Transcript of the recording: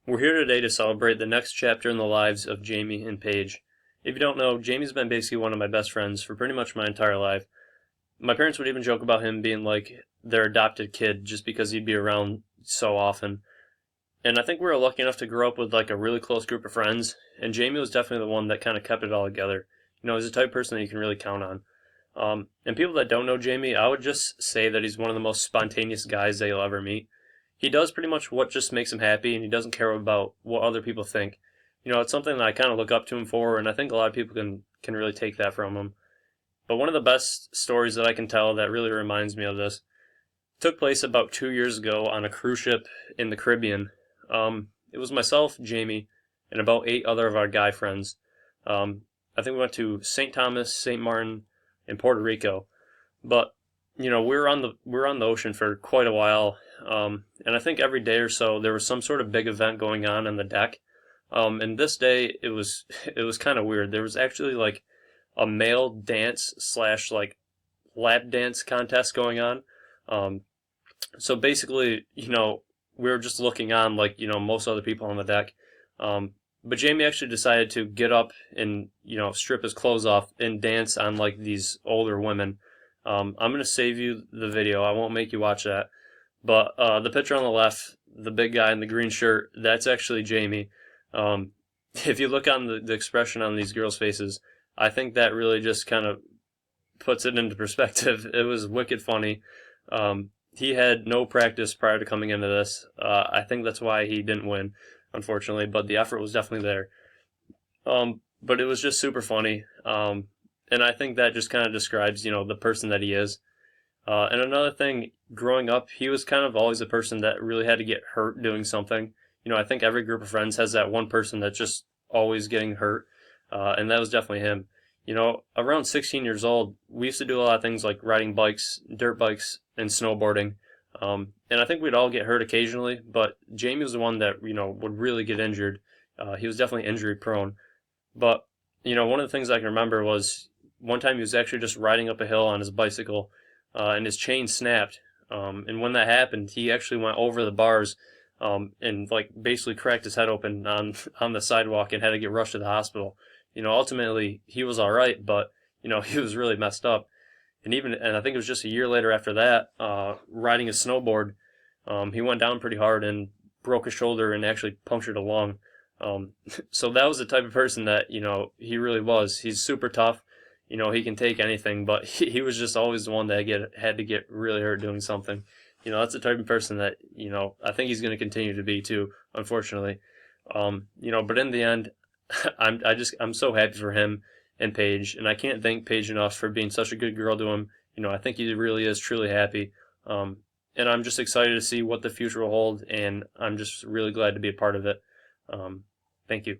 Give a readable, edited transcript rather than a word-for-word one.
We're here today to celebrate the next chapter in the lives of Jamie and Paige. If you don't know, Jamie's been basically one of my best friends for pretty much my entire life. My parents would even joke about him being like their adopted kid just because he'd be around so often. And I think we were lucky enough to grow up with like a really close group of friends, and Jamie was definitely the one that kind of kept it all together. He's the type of person that you can really count on. And people that don't know Jamie, I would just say that he's one of the most spontaneous guys that you'll ever meet. He does pretty much what just makes him happy, and he doesn't care about what other people think. It's something that I kind of look up to him for, and I think a lot of people can really take that from him. But one of the best stories that I can tell that really reminds me of this took place about 2 years ago on a cruise ship in the Caribbean. It was myself, Jamie, and about 8 other of our guy friends. I think we went to St. Thomas, St. Martin, and Puerto Rico. But we were on the ocean for quite a while, and I think every day or so there was some sort of big event going on the deck. And this day it was kind of weird. There was actually like a male dance slash like lap dance contest going on. Um, so basically, we were just looking on like most other people on the deck. But Jamie actually decided to get up and strip his clothes off and dance on like these older women. I'm gonna save you the video. I won't make you watch that. But the picture on the left, the big guy in the green shirt, that's actually Jamie. Um, if you look on the expression on these girls' faces, I think that really just kind of puts it into perspective. It was wicked funny. He had no practice prior to coming into this. I think that's why he didn't win, unfortunately, but the effort was definitely there. But it was just super funny. And I think that just kind of describes, the person that he is. And another thing, growing up, he was kind of always a person that really had to get hurt doing something. I think every group of friends has that one person that's just always getting hurt, and that was definitely him. Around 16 years old, we used to do a lot of things like riding bikes, dirt bikes, and snowboarding. And I think we'd all get hurt occasionally, but Jamie was the one that, would really get injured. He was definitely injury prone. But, one of the things I can remember was one time he was actually just riding up a hill on his bicycle, and his chain snapped. And when that happened, he actually went over the bars, and like basically cracked his head open on on the sidewalk and had to get rushed to the hospital. Ultimately he was all right, but he was really messed up. And I think it was just a year later after that, riding a snowboard, he went down pretty hard and broke a shoulder and actually punctured a lung. So that was the type of person that he really was. He's super tough. He can take anything, but he was just always the one that had to get really hurt doing something. That's the type of person that I think he's going to continue to be too, unfortunately. But in the end, I'm so happy for him and Paige, and I can't thank Paige enough for being such a good girl to him. I think he really is truly happy. And I'm just excited to see what the future will hold, and I'm just really glad to be a part of it. Um, Thank you.